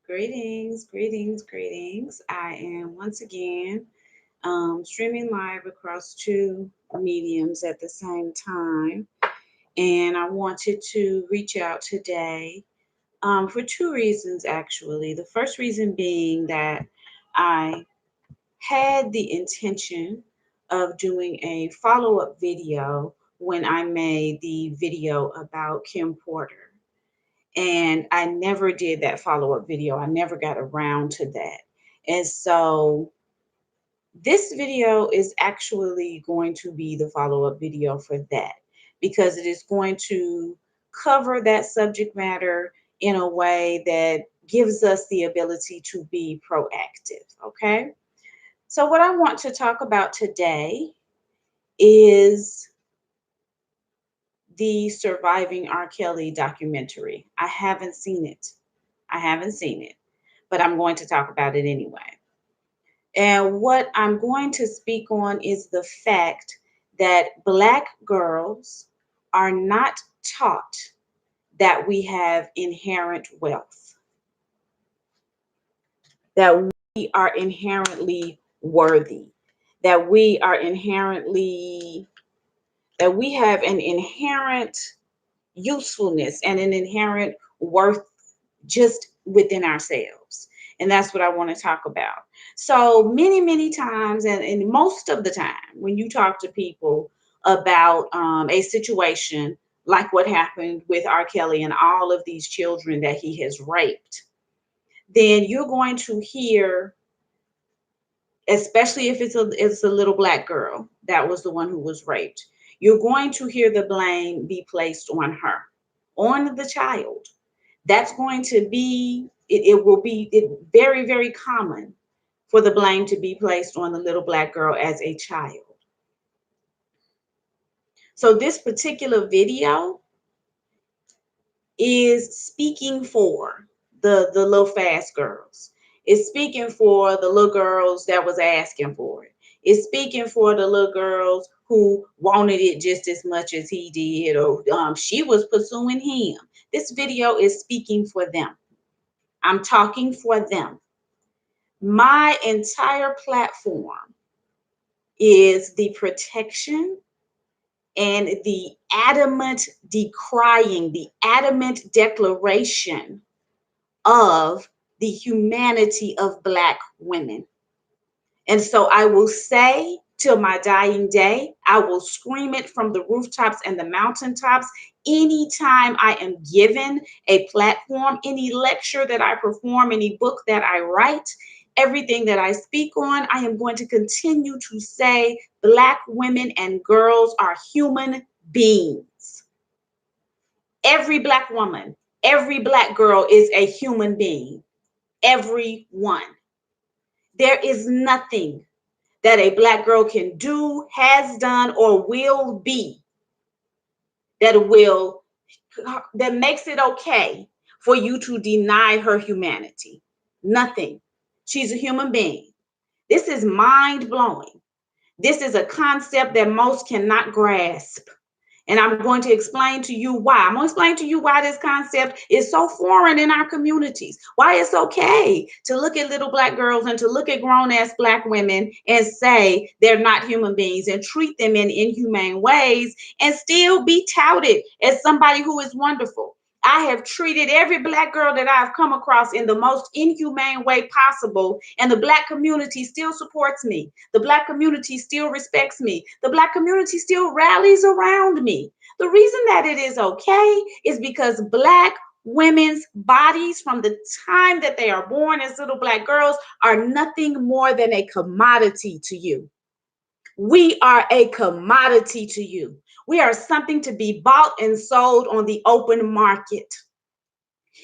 Greetings, greetings, greetings. I am once again streaming live across two mediums at the same time. And I wanted to reach out today for two reasons, actually. The first reason being that I had the intention of doing a follow up video when I made the video about Kim Porter. And I never did that follow up video. I never got around to that. And so this video is actually going to be the follow up video for that because it is going to cover that subject matter in a way that gives us the ability to be proactive. Okay. So, what I want to talk about today is the Surviving R. Kelly documentary. I haven't seen it. I haven't seen it, but I'm going to talk about it anyway. And what I'm going to speak on is the fact that Black girls are not taught that we have inherent wealth, that we are inherently worthy, that we are inherently, that we have an inherent usefulness and an inherent worth just within ourselves. And that's what I want to talk about. So many times, and most of the time, when you talk to people about a situation like what happened with R. Kelly and all of these children that he has raped, then you're going to hear, especially if it's a little Black girl that was the one who was raped, you're going to hear the blame be placed on her, on the child. That's going to be it will be very common for the blame to be placed on the little Black girl as a child. So this particular video is speaking for the little fast girls. It's speaking for the little girls that was asking for it. It's speaking for the little girls who wanted it just as much as he did, or she was pursuing him. This video is speaking for them. I'm talking for them. My entire platform is the protection and the adamant decrying, the adamant declaration of the humanity of Black women. And so I will say till my dying day, I will scream it from the rooftops and the mountaintops anytime I am given a platform, any lecture that I perform, any book that I write, everything that I speak on, I am going to continue to say Black women and girls are human beings. Every Black woman, every Black girl is a human being. Every one. There is nothing that a Black girl can do, has done, or will be that will that makes it okay for you to deny her humanity. Nothing. She's a human being. This is mind blowing. This is a concept that most cannot grasp. And I'm going to explain to you why. I'm going to explain to you why this concept is so foreign in our communities. Why it's okay to look at little Black girls and to look at grown ass Black women and say they're not human beings and treat them in inhumane ways and still be touted as somebody who is wonderful. I have treated every Black girl that I've come across in the most inhumane way possible, and the Black community still supports me. The Black community still respects me. The Black community still rallies around me. The reason that it is okay is because Black women's bodies, from the time that they are born as little Black girls, are nothing more than a commodity to you. We are a commodity to you. We are something to be bought and sold on the open market.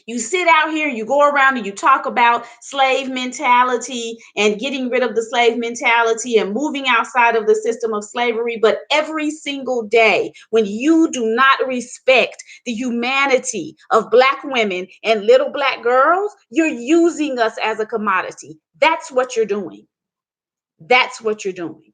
You sit out here, you go around and you talk about slave mentality and getting rid of the slave mentality and moving outside of the system of slavery. But every single day, when you do not respect the humanity of Black women and little Black girls, you're using us as a commodity. That's what you're doing. That's what you're doing.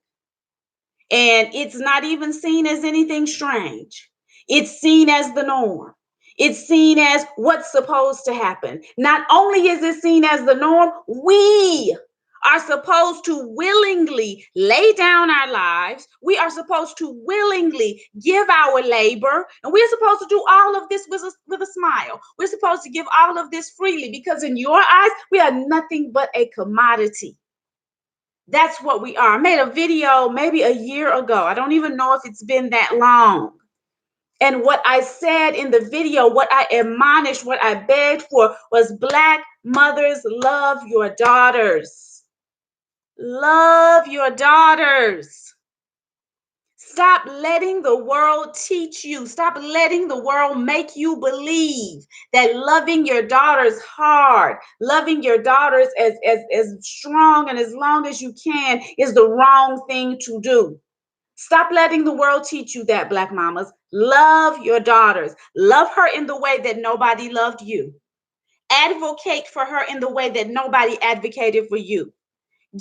And it's not even seen as anything strange. It's seen as the norm. It's seen as what's supposed to happen. Not only is it seen as the norm, we are supposed to willingly lay down our lives. We are supposed to willingly give our labor. And we're supposed to do all of this with a smile. We're supposed to give all of this freely because in your eyes, we are nothing but a commodity. That's what we are. I made a video maybe a year ago. I don't even know if it's been that long. And what I said in the video, what I admonished, what I begged for was Black mothers, love your daughters. Love your daughters. Stop letting the world teach you. Stop letting the world make you believe that loving your daughters hard, loving your daughters as strong and as long as you can is the wrong thing to do. Stop letting the world teach you that, Black mamas. Love your daughters. Love her in the way that nobody loved you. Advocate for her in the way that nobody advocated for you.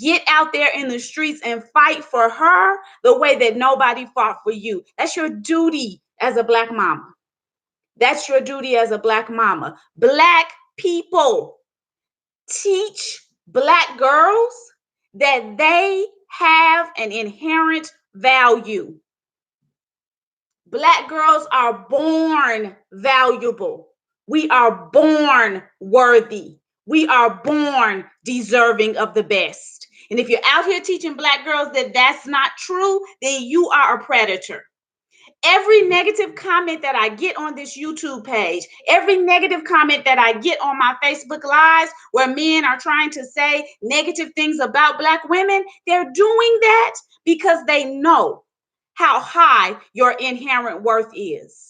Get out there in the streets and fight for her the way that nobody fought for you. That's your duty as a Black mama. That's your duty as a Black mama. Black people, teach Black girls that they have an inherent value. Black girls are born valuable. We are born worthy. We are born deserving of the best. And if you're out here teaching Black girls that that's not true, then you are a predator. Every negative comment that I get on this YouTube page, every negative comment that I get on my Facebook Lives where men are trying to say negative things about Black women, they're doing that because they know how high your inherent worth is.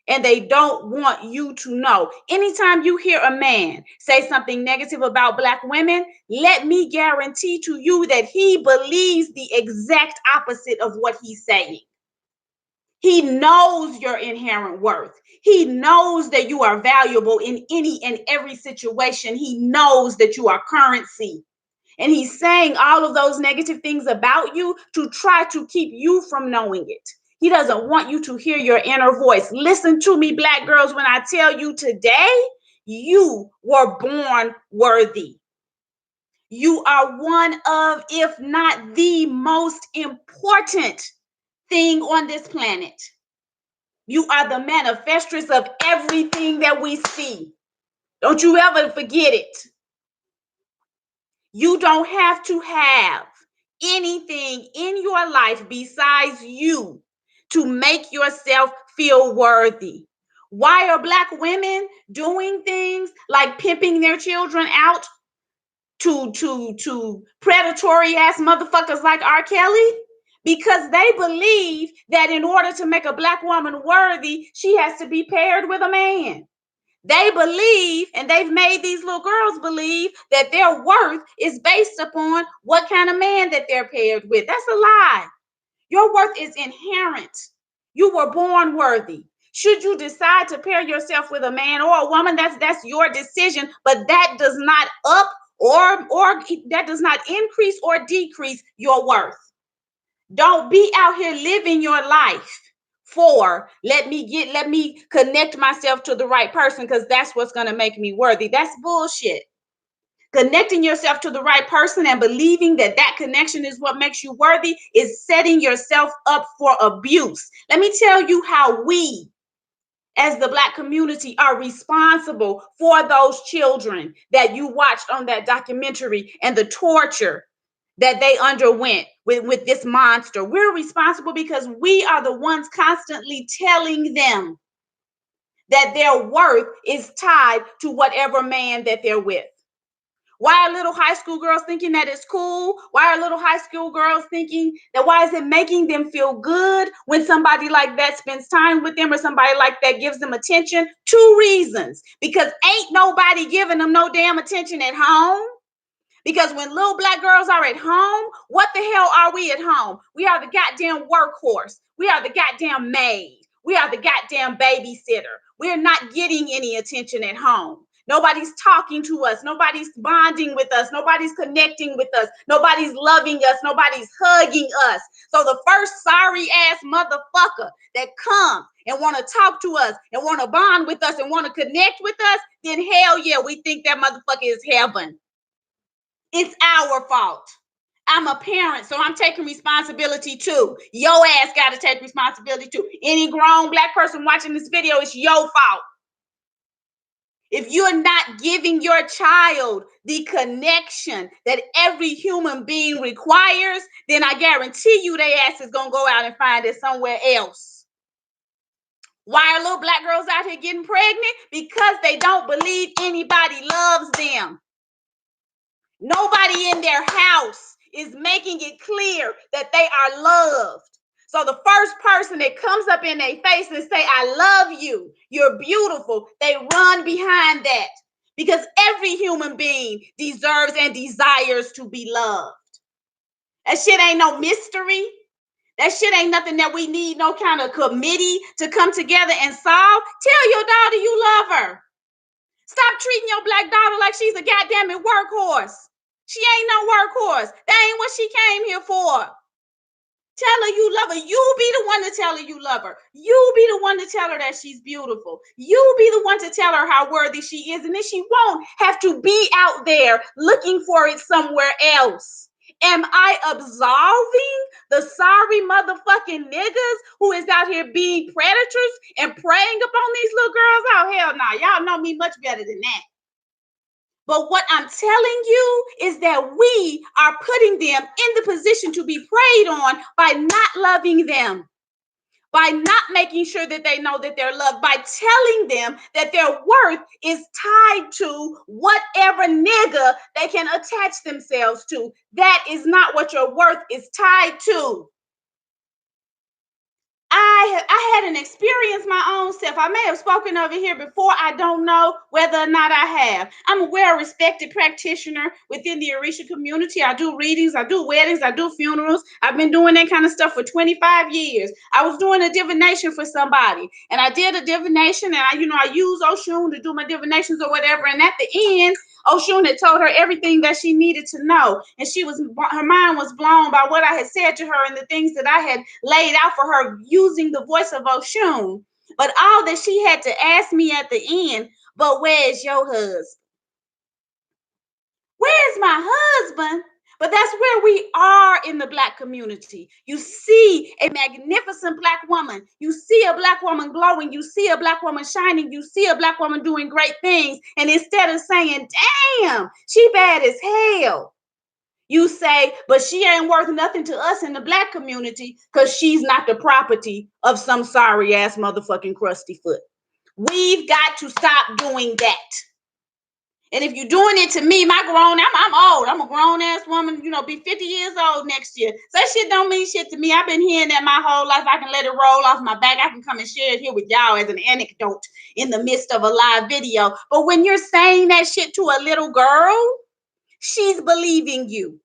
And they don't want you to know. Anytime you hear a man say something negative about Black women, let me guarantee to you that he believes the exact opposite of what he's saying. He knows your inherent worth. He knows that you are valuable in any and every situation. He knows that you are currency. And he's saying all of those negative things about you to try to keep you from knowing it. He doesn't want you to hear your inner voice. Listen to me, Black girls, when I tell you today, you were born worthy. You are one of, if not the most important thing on this planet. You are the manifestress of everything that we see. Don't you ever forget it. You don't have to have anything in your life besides you to make yourself feel worthy. Why are Black women doing things like pimping their children out to predatory ass motherfuckers like R. Kelly? Because they believe that in order to make a Black woman worthy, she has to be paired with a man. They believe, and they've made these little girls believe, that their worth is based upon what kind of man that they're paired with. That's a lie. Your worth is inherent. You were born worthy. Should you decide to pair yourself with a man or a woman, that's your decision, but that does not up or that does not increase or decrease your worth. Don't be out here living your life for let me connect myself to the right person because that's what's going to make me worthy. That's bullshit. Connecting yourself to the right person and believing that that connection is what makes you worthy is setting yourself up for abuse. Let me tell you how we as the Black community are responsible for those children that you watched on that documentary and the torture that they underwent with this monster. We're responsible because we are the ones constantly telling them that their worth is tied to whatever man that they're with. Why are little high school girls thinking that it's cool? Why are little high school girls thinking that why is it making them feel good when somebody like that spends time with them or somebody like that gives them attention? Two reasons. Because ain't nobody giving them no damn attention at home. Because when little Black girls are at home, what the hell are we at home? We are the goddamn workhorse. We are the goddamn maid. We are the goddamn babysitter. We're not getting any attention at home. Nobody's talking to us. Nobody's bonding with us. Nobody's connecting with us. Nobody's loving us. Nobody's hugging us. So the first sorry ass motherfucker that comes and want to talk to us and want to bond with us and want to connect with us, then hell yeah, we think that motherfucker is heaven. It's our fault. I'm a parent, so I'm taking responsibility too. Your ass got to take responsibility too. Any grown black person watching this video, it's your fault. If you're not giving your child the connection that every human being requires, then I guarantee you their ass is going to go out and find it somewhere else. Why are little black girls out here getting pregnant? Because they don't believe anybody loves them. Nobody in their house is making it clear that they are loved. So the first person that comes up in their face and say, I love you, you're beautiful, they run behind that because every human being deserves and desires to be loved. That shit ain't no mystery. That shit ain't nothing that we need no kind of committee to come together and solve. Tell your daughter you love her. Stop treating your black daughter like she's a goddamn workhorse. She ain't no workhorse. That ain't what she came here for. Tell her you love her. You be the one to tell her you love her. You be the one to tell her that she's beautiful. You be the one to tell her how worthy she is. And then she won't have to be out there looking for it somewhere else. Am I absolving the sorry motherfucking niggas who is out here being predators and preying upon these little girls? Oh, hell no. Y'all know me much better than that. But what I'm telling you is that we are putting them in the position to be preyed on by not loving them, by not making sure that they know that they're loved, by telling them that their worth is tied to whatever nigga they can attach themselves to. That is not what your worth is tied to. I had an experience my own self. I may have spoken of it here before. I don't know whether or not I have. I'm a well-respected practitioner within the Orisha community. I do readings, I do weddings, I do funerals. I've been doing that kind of stuff for 25 years. I was doing a divination for somebody, and I did a divination, and I used Oshun to do my divinations or whatever, and at the end, Oshun had told her everything that she needed to know, and her mind was blown by what I had said to her and the things that I had laid out for her using the voice of Oshun. But all that she had to ask me at the end, but where's your husband? Where's my husband? But that's where we are in the Black community. You see a magnificent Black woman. You see a Black woman glowing. You see a Black woman shining. You see a Black woman doing great things. And instead of saying, damn, she bad as hell, you say, but she ain't worth nothing to us in the Black community because she's not the property of some sorry ass motherfucking crusty foot. We've got to stop doing that. And if you're doing it to me, I'm old. I'm a grown ass woman, be 50 years old next year. So that shit don't mean shit to me. I've been hearing that my whole life. I can let it roll off my back. I can come and share it here with y'all as an anecdote in the midst of a live video. But when you're saying that shit to a little girl, she's believing you.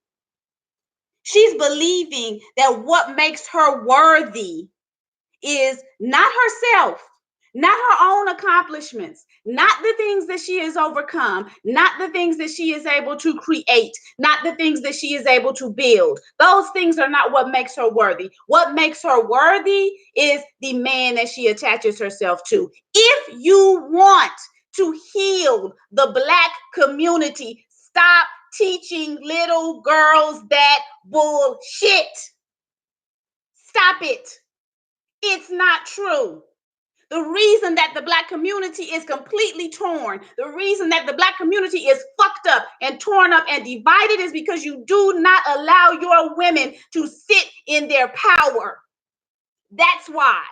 She's believing that what makes her worthy is not herself, not her own accomplishments, not the things that she has overcome, not the things that she is able to create, not the things that she is able to build. Those things are not what makes her worthy. What makes her worthy is the man that she attaches herself to. If you want to heal the Black community, stop teaching little girls that bullshit. Stop it. It's not true. The reason that the Black community is completely torn, the reason that the Black community is fucked up and torn up and divided is because you do not allow your women to sit in their power. That's why.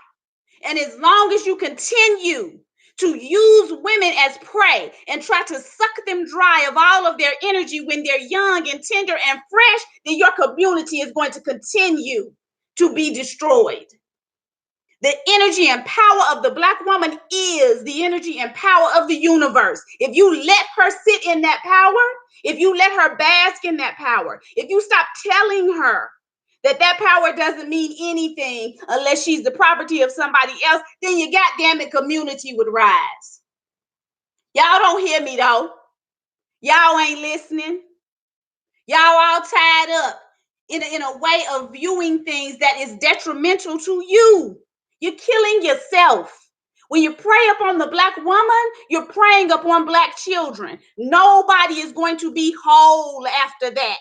And as long as you continue to use women as prey and try to suck them dry of all of their energy when they're young and tender and fresh, then your community is going to continue to be destroyed. The energy and power of the Black woman is the energy and power of the universe. If you let her sit in that power, if you let her bask in that power, if you stop telling her that power doesn't mean anything unless she's the property of somebody else, then your goddamn community would rise. Y'all don't hear me though. Y'all ain't listening. Y'all all tied up in a way of viewing things that is detrimental to you. You're killing yourself. When you pray upon the Black woman, you're praying upon Black children. Nobody is going to be whole after that.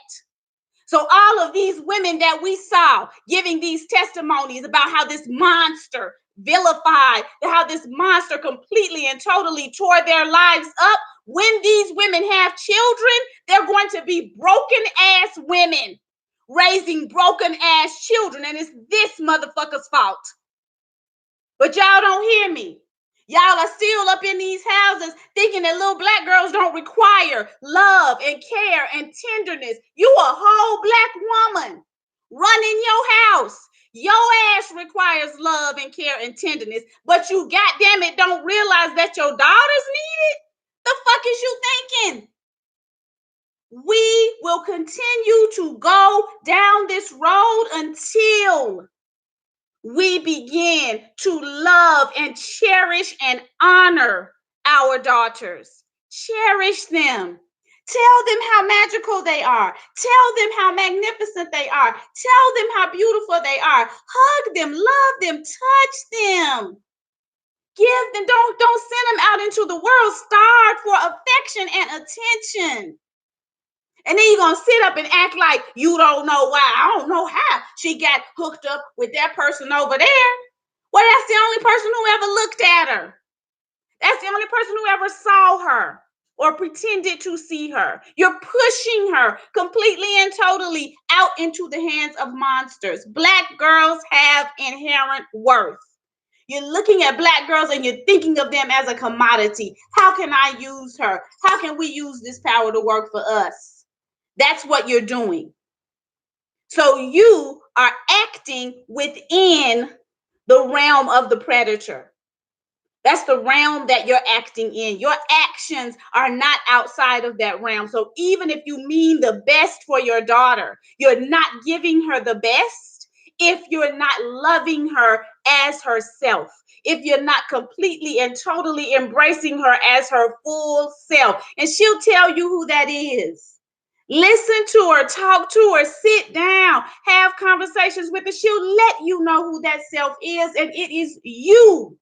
So all of these women that we saw giving these testimonies about how this monster vilified, how this monster completely and totally tore their lives up, when these women have children, they're going to be broken ass women raising broken ass children, and it's this motherfucker's fault. But y'all don't hear me. Y'all are still up in these houses thinking that little Black girls don't require love and care and tenderness. You a whole Black woman running your house. Your ass requires love and care and tenderness, but you goddamn it don't realize that your daughters need it? The fuck is you thinking? We will continue to go down this road until we begin to love and cherish and honor our daughters. Cherish them. Tell them how magical they are. Tell them how magnificent they are. Tell them how beautiful they are. Hug them, love them, touch them. Give them, don't send them out into the world starved for affection and attention. And then you're going to sit up and act like you don't know why. I don't know how she got hooked up with that person over there. Well, that's the only person who ever looked at her. That's the only person who ever saw her or pretended to see her. You're pushing her completely and totally out into the hands of monsters. Black girls have inherent worth. You're looking at Black girls and you're thinking of them as a commodity. How can I use her? How can we use this power to work for us? That's what you're doing. So you are acting within the realm of the predator. That's the realm that you're acting in. Your actions are not outside of that realm. So even if you mean the best for your daughter, you're not giving her the best if you're not loving her as herself, if you're not completely and totally embracing her as her full self. And she'll tell you who that is. Listen to her, talk to her, sit down, have conversations with her. She'll let you know who that self is, and it is you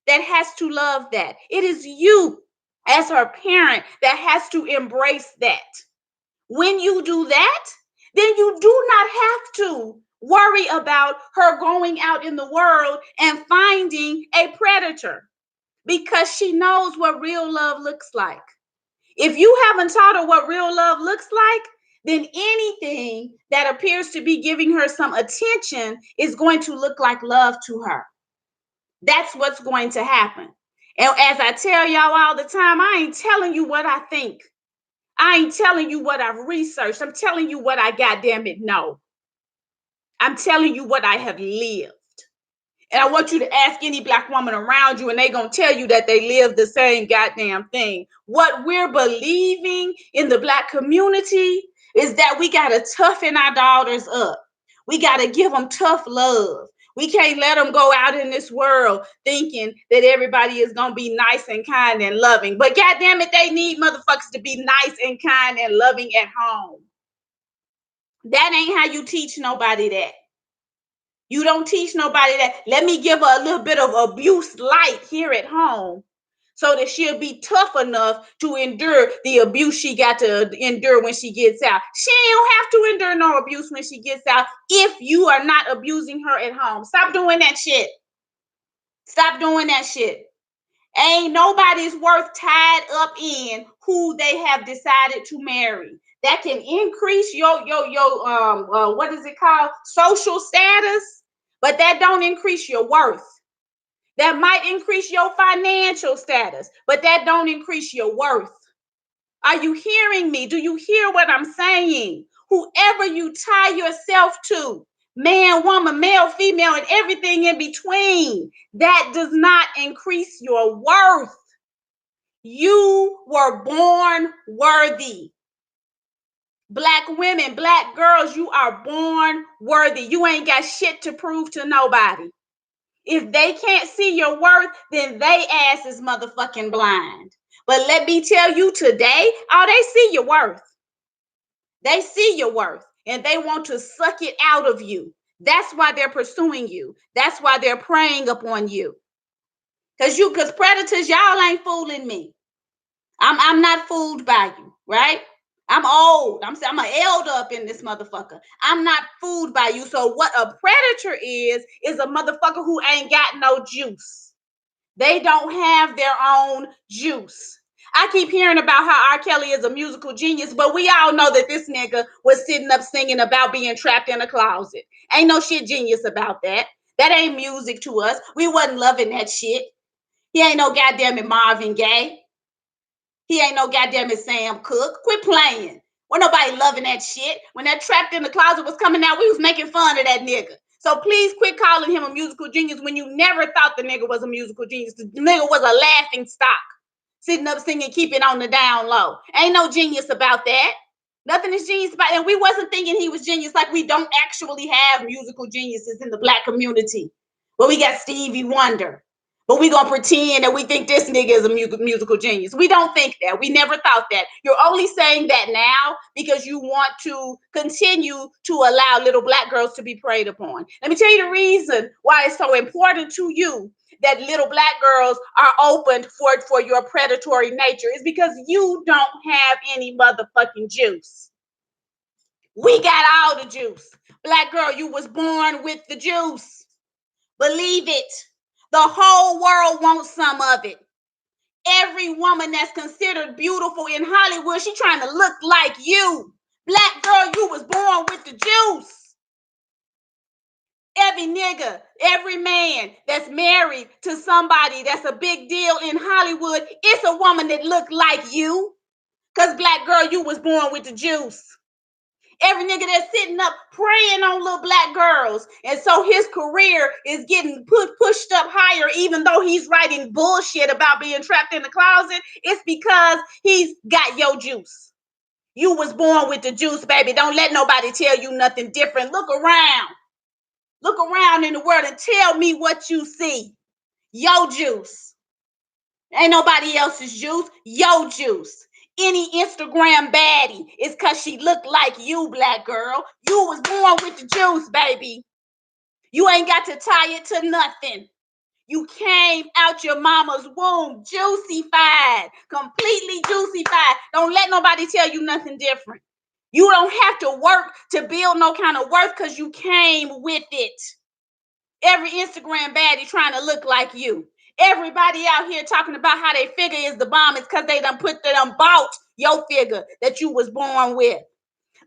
that has to love that. It is you as her parent that has to embrace that. When you do that, then you do not have to worry about her going out in the world and finding a predator, because she knows what real love looks like. If you haven't taught her what real love looks like, then anything that appears to be giving her some attention is going to look like love to her. That's what's going to happen. And as I tell y'all all the time, I ain't telling you what I think. I ain't telling you what I've researched. I'm telling you what I goddamn it know. I'm telling you what I have lived. And I want you to ask any Black woman around you, and they're going to tell you that they live the same goddamn thing. What we're believing in the Black community is that we got to toughen our daughters up. We got to give them tough love. We can't let them go out in this world thinking that everybody is going to be nice and kind and loving. But goddamn it, they need motherfuckers to be nice and kind and loving at home. That ain't how you teach nobody that. You don't teach nobody that. Let me give her a little bit of abuse light here at home so that she'll be tough enough to endure the abuse she got to endure when she gets out. She don't have to endure no abuse when she gets out if you are not abusing her at home. Stop doing that shit. Stop doing that shit. Ain't nobody's worth tied up in who they have decided to marry. That can increase your what is it called? Social status, but that don't increase your worth. That might increase your financial status, but that don't increase your worth. Are you hearing me? Do you hear what I'm saying? Whoever you tie yourself to, man, woman, male, female, and everything in between, that does not increase your worth. You were born worthy. Black women, Black girls, you are born worthy. You ain't got shit to prove to nobody. If they can't see your worth, then they ass is motherfucking blind. But let me tell you today, oh, they see your worth. They see your worth and they want to suck it out of you. That's why they're pursuing you. That's why they're preying upon you. Because predators, y'all ain't fooling me. I'm not fooled by you, right? I'm old. I'm an elder up in this motherfucker. I'm not fooled by you. So what a predator is a motherfucker who ain't got no juice. They don't have their own juice. I keep hearing about how R. Kelly is a musical genius, but we all know that this nigga was sitting up singing about being trapped in a closet. Ain't no shit genius about that. That ain't music to us. We wasn't loving that shit. He ain't no goddamn Marvin Gaye. He ain't no goddamn Sam Cooke. Quit playing. Wasn't nobody loving that shit. When that Trapped in the Closet was coming out, we was making fun of that nigga. So please quit calling him a musical genius when you never thought the nigga was a musical genius. The nigga was a laughing stock. Sitting up singing, keep it on the down low. Ain't no genius about that. Nothing is genius about it. And we wasn't thinking he was genius, like we don't actually have musical geniuses in the Black community. But we got Stevie Wonder. But we gonna pretend that we think this nigga is a musical genius. We don't think that. We never thought that. You're only saying that now because you want to continue to allow little Black girls to be preyed upon. Let me tell you the reason why it's so important to you that little Black girls are opened for your predatory nature is because you don't have any motherfucking juice. We got all the juice. Black girl, you was born with the juice. Believe it. The whole world wants some of it. Every woman that's considered beautiful in Hollywood, she trying to look like you. Black girl, you was born with the juice. Every nigga, every man that's married to somebody that's a big deal in Hollywood, it's a woman that look like you. Because Black girl, you was born with the juice. Every nigga that's sitting up preying on little Black girls. And so his career is getting pushed up higher, even though he's writing bullshit about being trapped in the closet. It's because he's got your juice. You was born with the juice, baby. Don't let nobody tell you nothing different. Look around. Look around in the world and tell me what you see. Your juice. Ain't nobody else's juice. Your juice. Any Instagram baddie is because she looked like you, Black girl. You was born with the juice, baby. You ain't got to tie it to nothing. You came out your mama's womb juicy-fied, completely juicy-fied. Don't let nobody tell you nothing different. You don't have to work to build no kind of worth because you came with it. Every Instagram baddie trying to look like you. Everybody out here talking about how they figure is the bomb is because they done bought your figure that you was born with.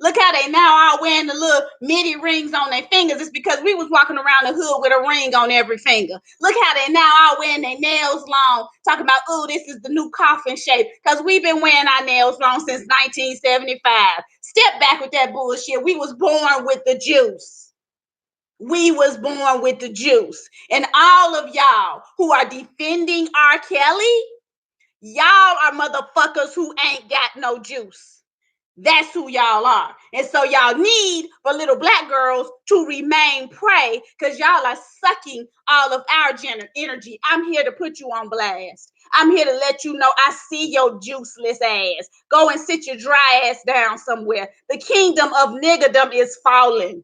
Look how they now are wearing the little midi rings on their fingers. It's because we was walking around the hood with a ring on every finger. Look how they now are wearing their nails long, talking about, oh, this is the new coffin shape. Because we've been wearing our nails long since 1975. Step back with that bullshit. We was born with the juice. We was born with the juice. And all of y'all who are defending R. Kelly, y'all are motherfuckers who ain't got no juice. That's who y'all are. And so y'all need for little Black girls to remain prey because y'all are sucking all of our energy. I'm here to put you on blast. I'm here to let you know I see your juiceless ass. Go and sit your dry ass down somewhere. The kingdom of niggerdom is falling.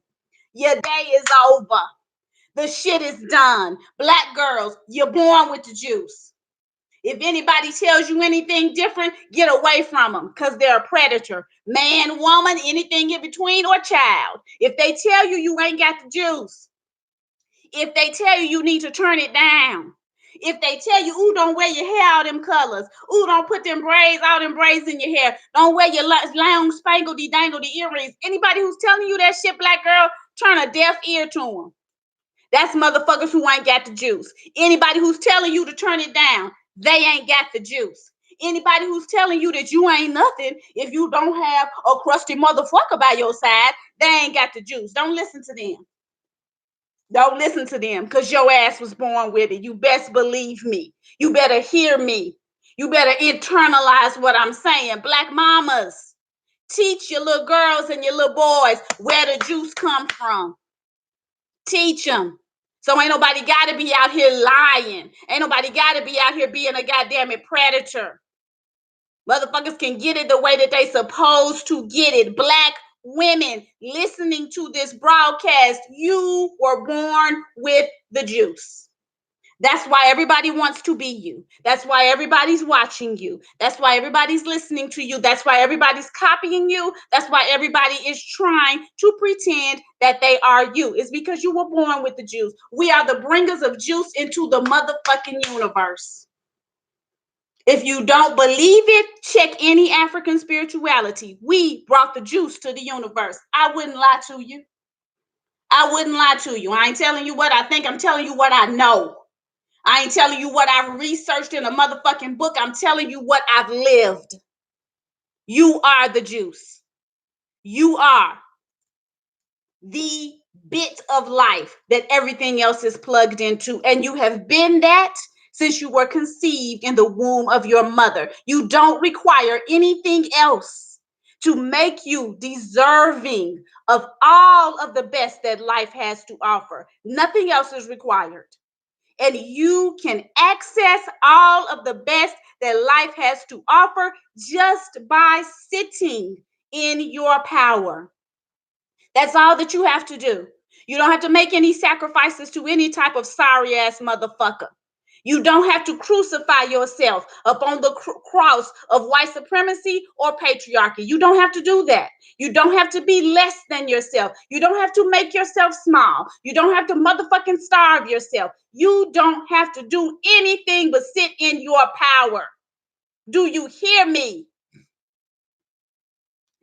Your day is over. The shit is done. Black girls, you're born with the juice. If anybody tells you anything different, get away from them because they're a predator. Man, woman, anything in between, or child. If they tell you you ain't got the juice, if they tell you you need to turn it down, if they tell you, ooh, don't wear your hair all them colors, ooh, don't put them braids, all them braids in your hair, don't wear your long spangledy dangledy earrings. Anybody who's telling you that shit, Black girl, turn a deaf ear to them. That's motherfuckers who ain't got the juice. Anybody who's telling you to turn it down, they ain't got the juice. Anybody who's telling you that you ain't nothing if you don't have a crusty motherfucker by your side, they ain't got the juice. Don't listen to them. Don't listen to them because your ass was born with it. You best believe me. You better hear me. You better internalize what I'm saying. Black mamas, teach your little girls and your little boys where the juice come from. Teach them. So ain't nobody got to be out here lying. Ain't nobody got to be out here being a goddamn predator. Motherfuckers can get it the way that they supposed to get it. Black women listening to this broadcast, you were born with the juice. That's why everybody wants to be you. That's why everybody's watching you. That's why everybody's listening to you. That's why everybody's copying you. That's why everybody is trying to pretend that they are you. It's because you were born with the juice. We are the bringers of juice into the motherfucking universe. If you don't believe it, check any African spirituality. We brought the juice to the universe. I wouldn't lie to you. I wouldn't lie to you. I ain't telling you what I think. I'm telling you what I know. I ain't telling you what I've researched in a motherfucking book. I'm telling you what I've lived. You are the juice. You are the bit of life that everything else is plugged into. And you have been that since you were conceived in the womb of your mother. You don't require anything else to make you deserving of all of the best that life has to offer. Nothing else is required. And you can access all of the best that life has to offer just by sitting in your power. That's all that you have to do. You don't have to make any sacrifices to any type of sorry ass motherfucker. You don't have to crucify yourself upon the cross of white supremacy or patriarchy. You don't have to do that. You don't have to be less than yourself. You don't have to make yourself small. You don't have to motherfucking starve yourself. You don't have to do anything but sit in your power. Do you hear me?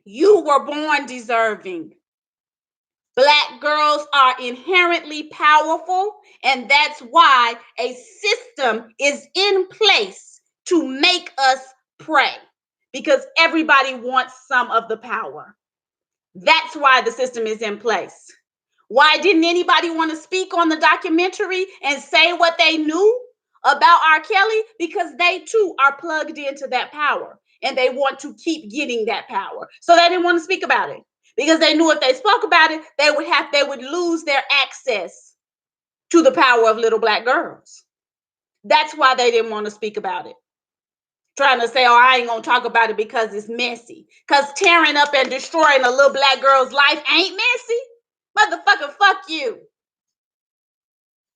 You were born deserving. Black girls are inherently powerful, and that's why a system is in place to make us pray, because everybody wants some of the power. That's why the system is in place. Why didn't anybody want to speak on the documentary and say what they knew about R. Kelly? Because they too are plugged into that power and they want to keep getting that power. So they didn't want to speak about it because they knew if they spoke about it, they would lose their access to the power of little black girls. That's why they didn't want to speak about it. Trying to say, oh, I ain't gonna talk about it because it's messy. Because tearing up and destroying a little black girl's life ain't messy. Motherfucker, fuck you.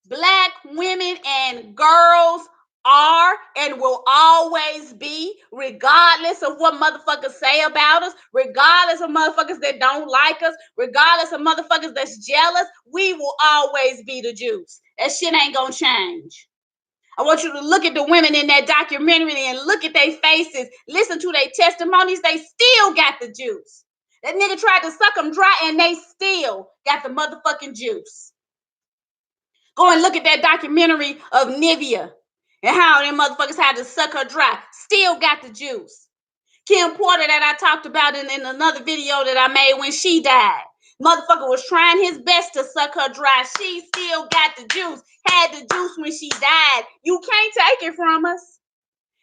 Black women and girls are and will always be, regardless of what motherfuckers say about us, regardless of motherfuckers that don't like us, regardless of motherfuckers that's jealous, we will always be the juice. That shit ain't gonna change. I want you to look at the women in that documentary and look at their faces, listen to their testimonies. They still got the juice. That nigga tried to suck them dry and they still got the motherfucking juice. Go and look at that documentary of Nivea and how them motherfuckers had to suck her dry. Still got the juice. Kim Porter that I talked about in another video that I made when she died. Motherfucker was trying his best to suck her dry. She still got the juice. Had the juice when she died. You can't take it from us.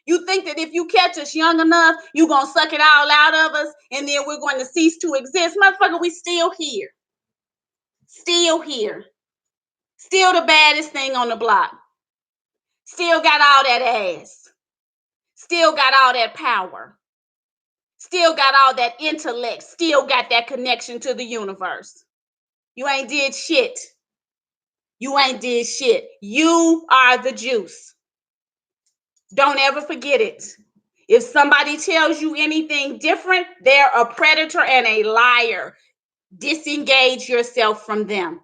You think that if you catch us young enough, you gonna suck it all out of us and then we're going to cease to exist. Motherfucker, we still here. Still here. Still the baddest thing on the block. Still got all that ass. Still got all that power. Still got all that intellect. Still got that connection to the universe. You ain't did shit. You ain't did shit. You are the juice. Don't ever forget it. If somebody tells you anything different, they're a predator and a liar. Disengage yourself from them.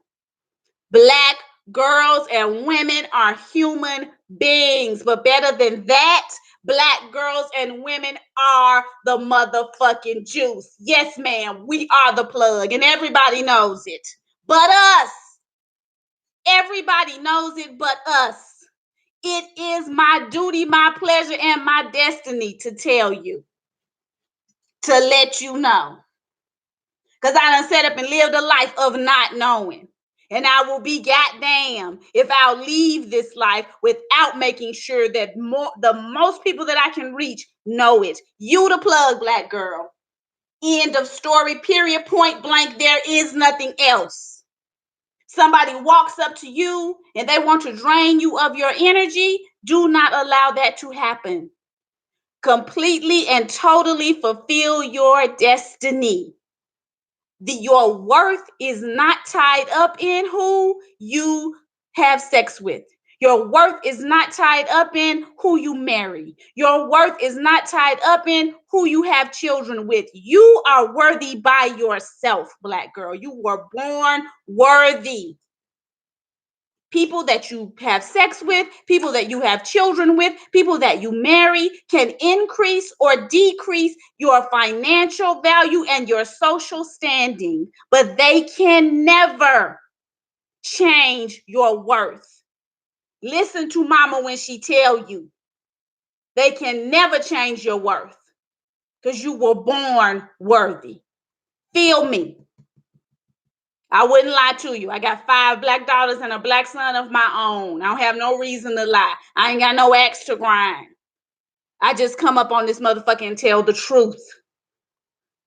Black girls and women are human beings, but better than that, Black girls and women are the motherfucking juice. Yes, ma'am, we are the plug, and everybody knows it. But us. Everybody knows it but us. It is my duty, my pleasure, and my destiny to tell you, to let you know. Because I done set up and lived a life of not knowing. And I will be goddamn if I'll leave this life without making sure that the most people that I can reach know it. You the plug, Black girl. End of story, period, point blank. There is nothing else. Somebody walks up to you and they want to drain you of your energy. Do not allow that to happen. completely and totally fulfill your destiny. Your worth is not tied up in who you have sex with. Your worth is not tied up in who you marry. Your worth is not tied up in who you have children with. You are worthy by yourself, Black girl. You were born worthy. People that you have sex with, people that you have children with, people that you marry can increase or decrease your financial value and your social standing, but they can never change your worth. Listen to mama when she tell you. They can never change your worth because you were born worthy. Feel me. I wouldn't lie to you. I got 5 Black daughters and a Black son of my own. I don't have no reason to lie. I ain't got no axe to grind. I just come up on this motherfucker and tell the truth.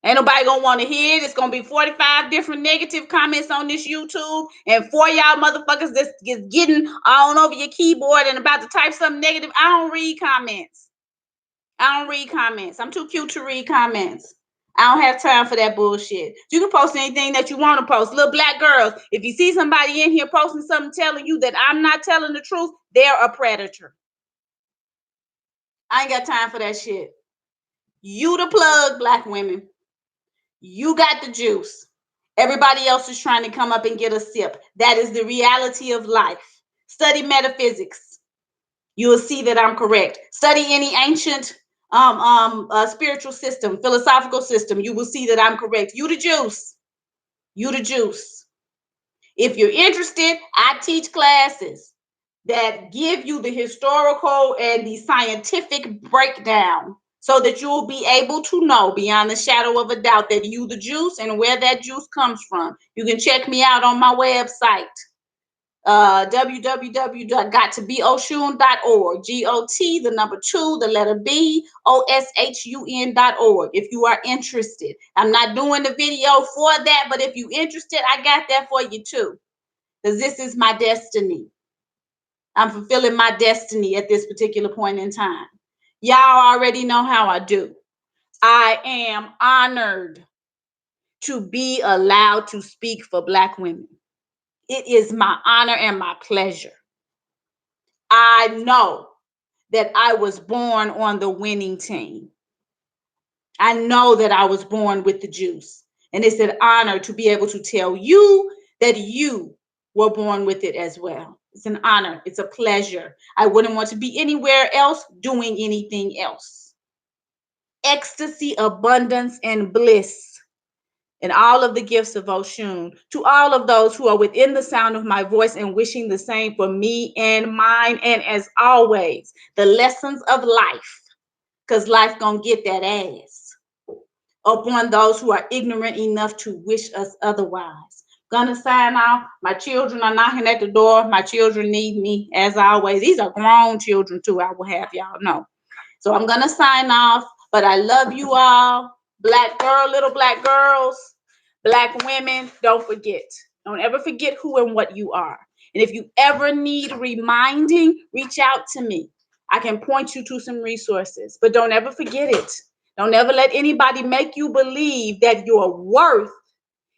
Ain't nobody gonna want to hear it. It's gonna be 45 different negative comments on this YouTube, and 4 y'all motherfuckers that's getting on over your keyboard and about to type something negative. I don't read comments. I'm too cute to read comments. I don't have time for that bullshit. You can post anything that you want to post. Little Black girls, if you see somebody in here posting something telling you that I'm not telling the truth, they're a predator. I ain't got time for that shit. You the plug, Black women. You got the juice. Everybody else is trying to come up and get a sip. That is the reality of life. Study metaphysics. You will see that I'm correct. Study any ancient spiritual system, philosophical system. You will see that I'm correct. You the juice. You the juice. If you're interested, I teach classes that give you the historical and the scientific breakdown so that you will be able to know beyond the shadow of a doubt that you the juice and where that juice comes from. You can check me out on my website, www.gottobeoshun.org. G-O-T, the number 2, the letter B, O-S-H-U-N.org. If you are interested. I'm not doing the video for that, but if you're interested, I got that for you too. Because this is my destiny. I'm fulfilling my destiny at this particular point in time. Y'all already know how I do. I am honored to be allowed to speak for Black women. It is my honor and my pleasure. I know that I was born on the winning team. I know that I was born with the juice. And it's an honor to be able to tell you that you were born with it as well. It's an honor. It's a pleasure. I wouldn't want to be anywhere else doing anything else. Ecstasy, abundance, and bliss, and all of the gifts of Oshun to all of those who are within the sound of my voice and wishing the same for me and mine. And as always, the lessons of life, because life gonna get that ass upon those who are ignorant enough to wish us otherwise. Gonna sign off. My children are knocking at the door. My children need me as always. These are grown children too, I will have y'all know. So I'm gonna sign off, but I love you all. Black girl, little Black girls, Black women, don't forget. Don't ever forget who and what you are. And if you ever need reminding, reach out to me. I can point you to some resources, but don't ever forget it. Don't ever let anybody make you believe that your worth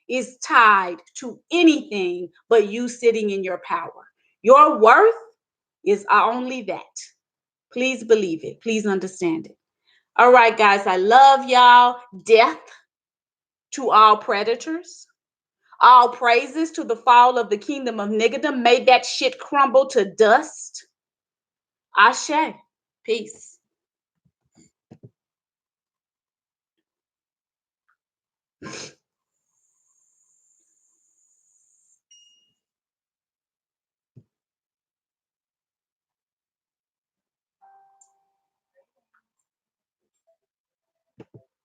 is tied to anything but you sitting in your power. Your worth is only that. Please believe it. Please understand it. All right, guys, I love y'all. Death to all predators. All praises to the fall of the kingdom of niggerdom. May that shit crumble to dust. Ashe. Peace.